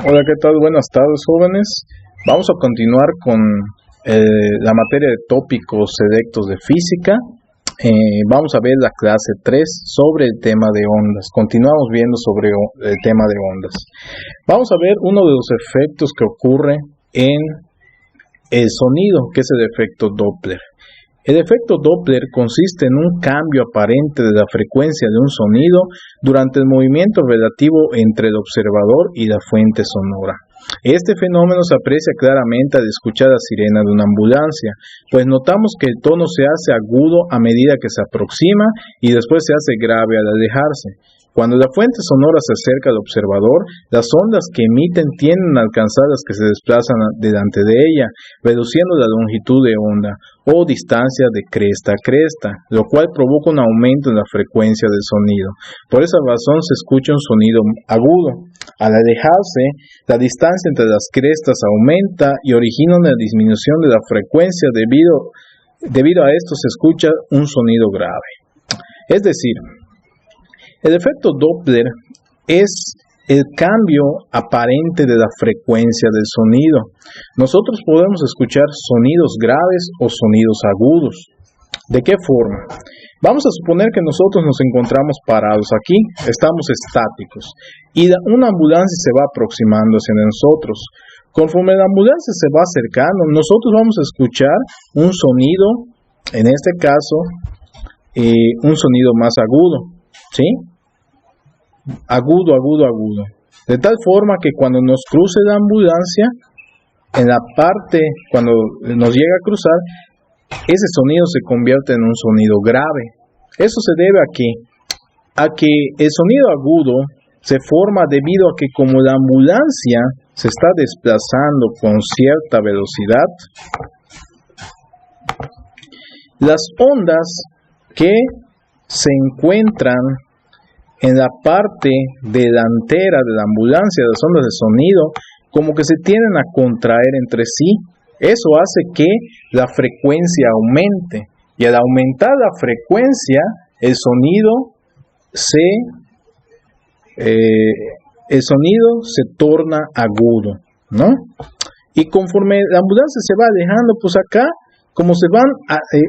Hola, ¿qué tal? Buenas tardes, jóvenes. Vamos a continuar con la materia de tópicos selectos de física. Vamos a ver la clase 3 sobre el tema de ondas. Continuamos viendo sobre el tema de ondas. Vamos a ver uno de los efectos que ocurre en el sonido, que es el efecto Doppler. El efecto Doppler consiste en un cambio aparente de la frecuencia de un sonido durante el movimiento relativo entre el observador y la fuente sonora. Este fenómeno se aprecia claramente al escuchar la sirena de una ambulancia, pues notamos que el tono se hace agudo a medida que se aproxima y después se hace grave al alejarse. Cuando la fuente sonora se acerca al observador, las ondas que emiten tienden a alcanzar las que se desplazan delante de ella, reduciendo la longitud de onda o distancia de cresta a cresta, lo cual provoca un aumento en la frecuencia del sonido. Por esa razón se escucha un sonido agudo. Al alejarse, la distancia entre las crestas aumenta y origina una disminución de la frecuencia. Debido a esto se escucha un sonido grave. Es decir, el efecto Doppler es el cambio aparente de la frecuencia del sonido. Nosotros podemos escuchar sonidos graves o sonidos agudos. ¿De qué forma? Vamos a suponer que nosotros nos encontramos parados aquí, estamos estáticos, y una ambulancia se va aproximando hacia nosotros. Conforme la ambulancia se va acercando, nosotros vamos a escuchar un sonido, en este caso, un sonido más agudo, ¿sí? Agudo. De tal forma que cuando nos cruce la ambulancia, en la parte, cuando nos llega a cruzar, ese sonido se convierte en un sonido grave. Eso se debe a que el sonido agudo se forma debido a que como la ambulancia se está desplazando con cierta velocidad, las ondas que se encuentran en la parte delantera de la ambulancia, las ondas de sonido, como que se tienden a contraer entre sí. Eso hace que la frecuencia aumente, y al aumentar la frecuencia, el sonido se torna agudo, ¿no? Y conforme la ambulancia se va alejando, pues acá, como se van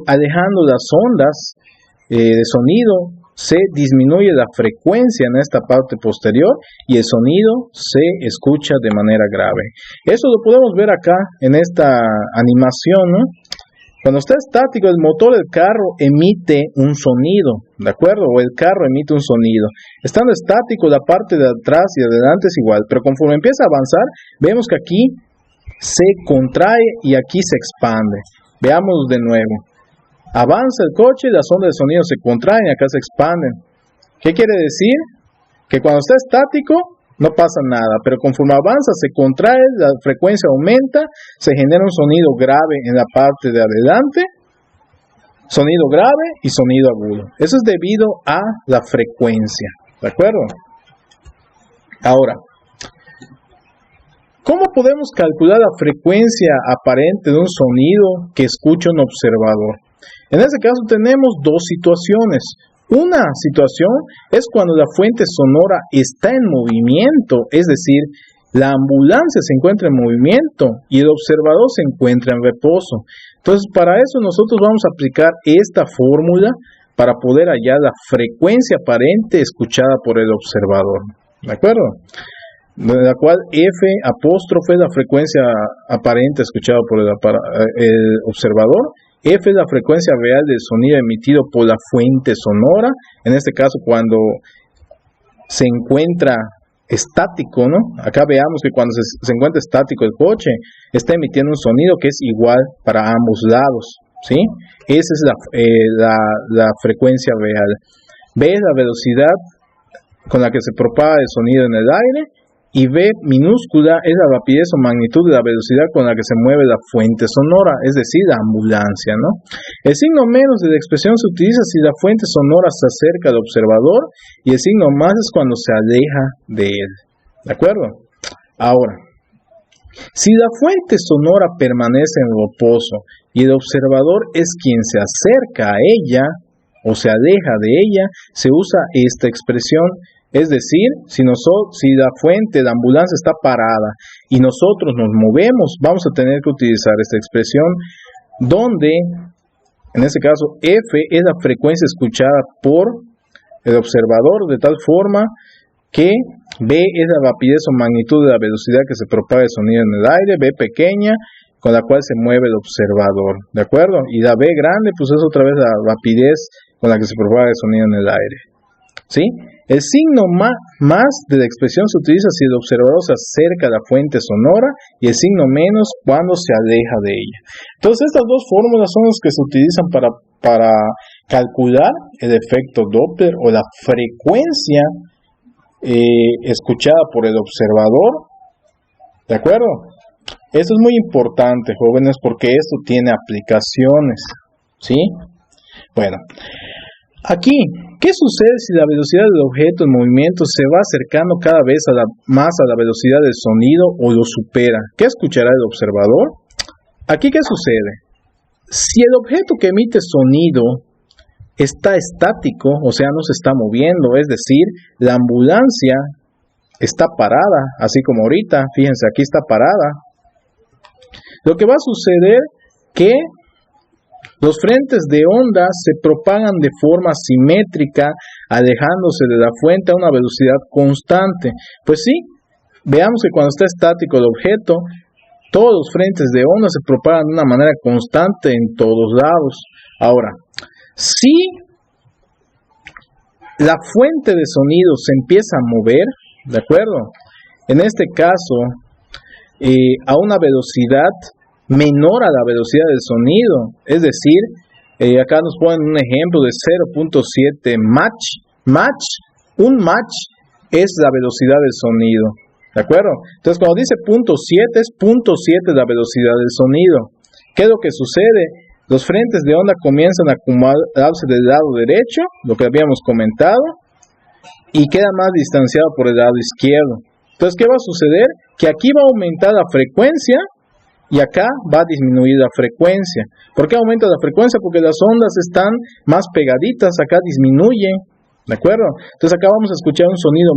alejando las ondas de sonido, se disminuye la frecuencia en esta parte posterior y el sonido se escucha de manera grave. Eso lo podemos ver acá en esta animación, ¿no? Cuando está estático, el motor del carro emite un sonido, ¿de acuerdo? O el carro emite un sonido. Estando estático, la parte de atrás y adelante es igual, pero conforme empieza a avanzar, vemos que aquí se contrae y aquí se expande. Veámoslo de nuevo. Avanza el coche, las ondas de sonido se contraen y acá se expanden. ¿Qué quiere decir? Que cuando está estático no pasa nada, pero conforme avanza se contrae, la frecuencia aumenta, se genera un sonido grave en la parte de adelante, sonido grave y sonido agudo. Eso es debido a la frecuencia, ¿de acuerdo? Ahora, ¿cómo podemos calcular la frecuencia aparente de un sonido que escucha un observador? En este caso tenemos dos situaciones. Una situación es cuando la fuente sonora está en movimiento, es decir, la ambulancia se encuentra en movimiento y el observador se encuentra en reposo. Entonces, para eso nosotros vamos a aplicar esta fórmula para poder hallar la frecuencia aparente escuchada por el observador. ¿De acuerdo? De la cual F apóstrofe es la frecuencia aparente escuchada por el observador. F es la frecuencia real del sonido emitido por la fuente sonora, en este caso cuando se encuentra estático, ¿no? Acá veamos que cuando se encuentra estático el coche, está emitiendo un sonido que es igual para ambos lados, ¿sí? Esa es la frecuencia real. B es la velocidad con la que se propaga el sonido en el aire, y V minúscula es la rapidez o magnitud de la velocidad con la que se mueve la fuente sonora, es decir, la ambulancia, ¿no? El signo menos de la expresión se utiliza si la fuente sonora se acerca al observador y el signo más es cuando se aleja de él, ¿de acuerdo? Ahora, si la fuente sonora permanece en reposo y el observador es quien se acerca a ella o se aleja de ella, se usa esta expresión Es decir, si la fuente, la ambulancia está parada y nosotros nos movemos, vamos a tener que utilizar esta expresión donde, en este caso, F es la frecuencia escuchada por el observador, de tal forma que B es la rapidez o magnitud de la velocidad que se propaga el sonido en el aire, B pequeña, con la cual se mueve el observador, ¿de acuerdo? Y la B grande, pues es otra vez la rapidez con la que se propaga el sonido en el aire, ¿sí? El signo más de la expresión se utiliza si el observador se acerca a la fuente sonora y el signo menos cuando se aleja de ella. Entonces estas dos fórmulas son las que se utilizan para calcular el efecto Doppler o la frecuencia escuchada por el observador, ¿de acuerdo? Esto es muy importante, jóvenes, porque esto tiene aplicaciones, ¿sí? Bueno, aquí, ¿qué sucede si la velocidad del objeto en movimiento se va acercando cada vez más a la velocidad del sonido o lo supera? ¿Qué escuchará el observador? Aquí, ¿qué sucede? Si el objeto que emite sonido está estático, o sea, no se está moviendo, es decir, la ambulancia está parada, así como ahorita, fíjense, aquí está parada. Lo que va a suceder que los frentes de onda se propagan de forma simétrica, alejándose de la fuente a una velocidad constante. Pues sí, veamos que cuando está estático el objeto, todos los frentes de onda se propagan de una manera constante en todos lados. Ahora, si la fuente de sonido se empieza a mover, ¿de acuerdo? En este caso, a una velocidad menor a la velocidad del sonido, es decir, acá nos ponen un ejemplo de 0.7 Mach. Un Mach es la velocidad del sonido, ¿de acuerdo? Entonces cuando dice 0.7 es 0.7 la velocidad del sonido. ¿Qué es lo que sucede? Los frentes de onda comienzan a acomodarse del lado derecho, lo que habíamos comentado, y queda más distanciado por el lado izquierdo. Entonces, ¿qué va a suceder? Que aquí va a aumentar la frecuencia y acá va a disminuir la frecuencia. ¿Por qué aumenta la frecuencia? Porque las ondas están más pegaditas, acá disminuyen, ¿de acuerdo? Entonces acá vamos a escuchar un sonido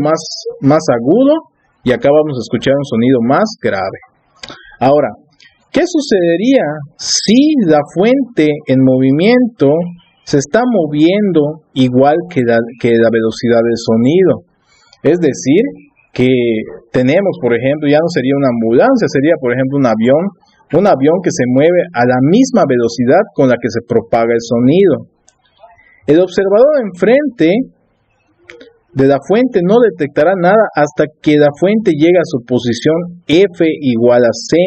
más agudo y acá vamos a escuchar un sonido más grave. Ahora, ¿qué sucedería si la fuente en movimiento se está moviendo igual que la velocidad del sonido? Es decir, que tenemos, por ejemplo, ya no sería una ambulancia, sería, por ejemplo, un avión que se mueve a la misma velocidad con la que se propaga el sonido. El observador enfrente de la fuente no detectará nada hasta que la fuente llegue a su posición F igual a C,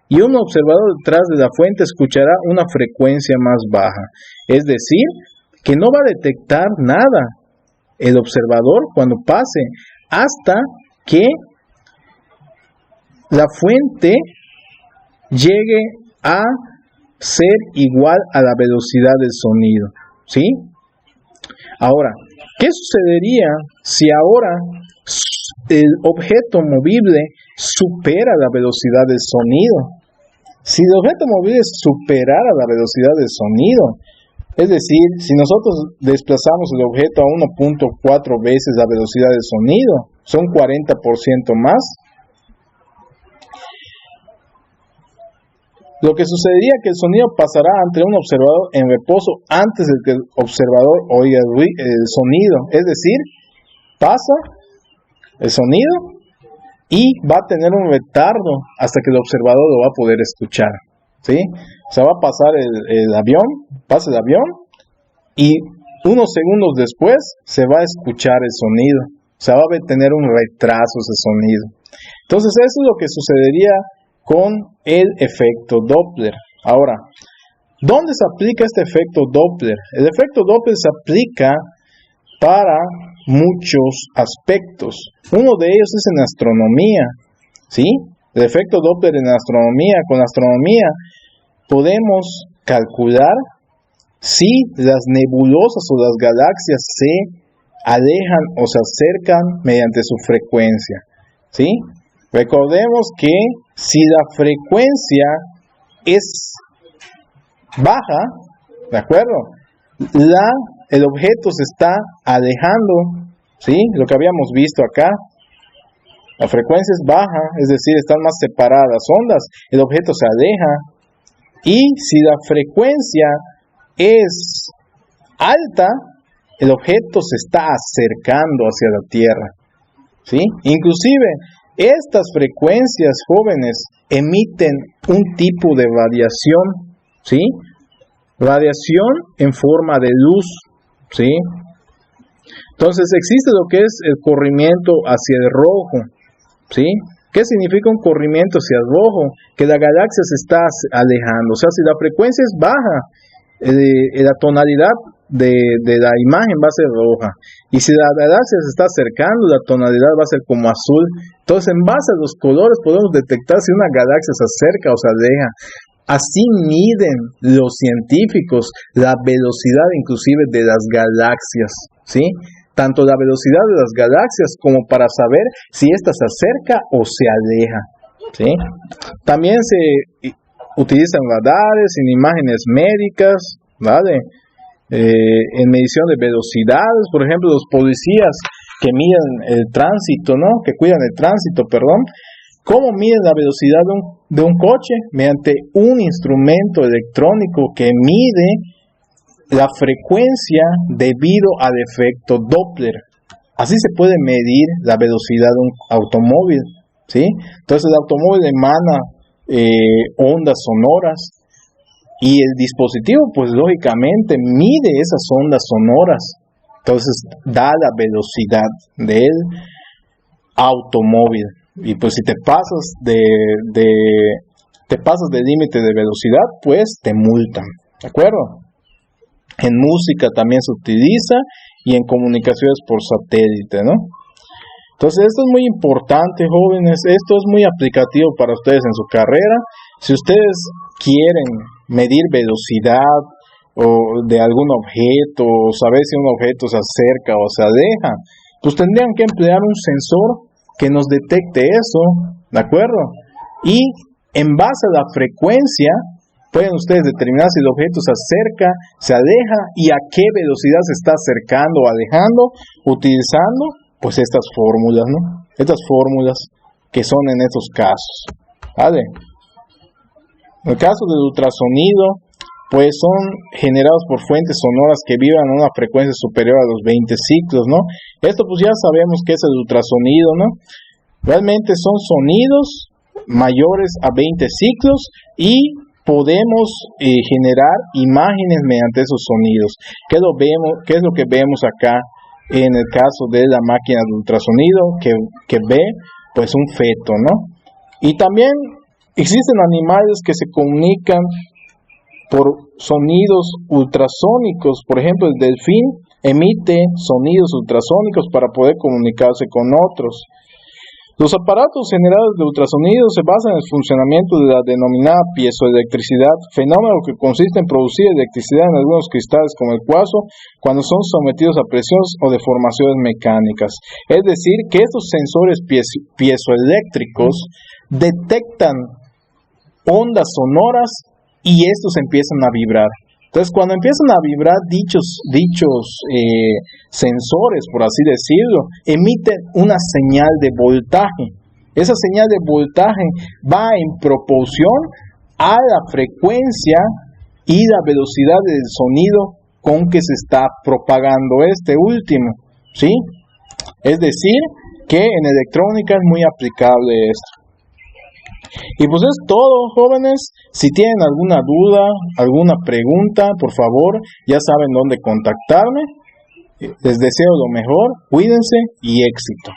y un observador detrás de la fuente escuchará una frecuencia más baja. Es decir, que no va a detectar nada el observador cuando pase hasta que la fuente llegue a ser igual a la velocidad del sonido, ¿sí? Ahora, ¿qué sucedería si ahora el objeto movible supera la velocidad del sonido? Si el objeto movible superara la velocidad del sonido, es decir, si nosotros desplazamos el objeto a 1.4 veces la velocidad del sonido, son 40% más. Lo que sucedería es que el sonido pasará ante un observador en reposo antes de que el observador oiga el sonido. Es decir, pasa el sonido y va a tener un retardo hasta que el observador lo va a poder escuchar, ¿sí? O sea, va a pasar el avión, pasa el avión y unos segundos después se va a escuchar el sonido. O sea, va a tener un retraso ese sonido. Entonces, eso es lo que sucedería con el efecto Doppler. Ahora, ¿dónde se aplica este efecto Doppler? El efecto Doppler se aplica para muchos aspectos. Uno de ellos es en astronomía, ¿sí? El efecto Doppler en astronomía, con astronomía podemos calcular si las nebulosas o las galaxias se alejan o se acercan mediante su frecuencia, ¿sí? Recordemos que si la frecuencia es baja, ¿de acuerdo? El objeto se está alejando, ¿sí? Lo que habíamos visto acá. La frecuencia es baja, es decir, están más separadas las ondas, el objeto se aleja. Y si la frecuencia es alta, el objeto se está acercando hacia la Tierra, ¿sí? Inclusive, estas frecuencias, jóvenes, emiten un tipo de radiación, ¿sí? Radiación en forma de luz, ¿sí? Entonces existe lo que es el corrimiento hacia el rojo, ¿sí? ¿Qué significa un corrimiento hacia el rojo? Que la galaxia se está alejando. O sea, si la frecuencia es baja, la tonalidad de la imagen va a ser roja. Y si la galaxia se está acercando, la tonalidad va a ser como azul. Entonces, en base a los colores podemos detectar si una galaxia se acerca o se aleja. Así miden los científicos la velocidad inclusive de las galaxias, ¿sí? Tanto la velocidad de las galaxias como para saber si ésta se acerca o se aleja, ¿sí? También se utilizan radares en imágenes médicas, ¿vale? En medición de velocidades, por ejemplo, los policías que miden el tránsito, ¿no? Que cuidan el tránsito, perdón. ¿Cómo miden la velocidad de un coche? Mediante un instrumento electrónico que mide la frecuencia debido al efecto Doppler. Así se puede medir la velocidad de un automóvil, ¿sí? Entonces el automóvil emana ondas sonoras y el dispositivo, pues lógicamente mide esas ondas sonoras. Entonces da la velocidad del automóvil. Y pues si te pasas del límite de velocidad, pues te multan, ¿de acuerdo? En música también se utiliza y en comunicaciones por satélite, ¿no? Entonces esto es muy importante, jóvenes, esto es muy aplicativo para ustedes en su carrera. Si ustedes quieren medir velocidad o de algún objeto, o saber si un objeto se acerca o se aleja, pues tendrían que emplear un sensor que nos detecte eso, ¿de acuerdo? Y en base a la frecuencia, pueden ustedes determinar si el objeto se acerca, se aleja y a qué velocidad se está acercando o alejando, utilizando pues estas fórmulas, ¿no? Estas fórmulas que son en estos casos, ¿vale? En el caso del ultrasonido, pues son generados por fuentes sonoras que vibran a una frecuencia superior a los 20 ciclos, ¿no? Esto pues ya sabemos que es el ultrasonido, ¿no? Realmente son sonidos mayores a 20 ciclos y podemos generar imágenes mediante esos sonidos. ¿Qué es lo que vemos acá en el caso de la máquina de ultrasonido que ve pues un feto, ¿no? Y también existen animales que se comunican por sonidos ultrasónicos. Por ejemplo, el delfín emite sonidos ultrasónicos para poder comunicarse con otros. Los aparatos generadores de ultrasonido se basan en el funcionamiento de la denominada piezoelectricidad, fenómeno que consiste en producir electricidad en algunos cristales como el cuarzo cuando son sometidos a presiones o deformaciones mecánicas. Es decir, que estos sensores piezoeléctricos detectan ondas sonoras y estos empiezan a vibrar. Entonces, cuando empiezan a vibrar dichos sensores, por así decirlo, emiten una señal de voltaje. Esa señal de voltaje va en proporción a la frecuencia y la velocidad del sonido con que se está propagando este último, ¿sí? Es decir, que en electrónica es muy aplicable esto. Y pues es todo, jóvenes. Si tienen alguna duda, alguna pregunta, por favor, ya saben dónde contactarme. Les deseo lo mejor, cuídense y éxito.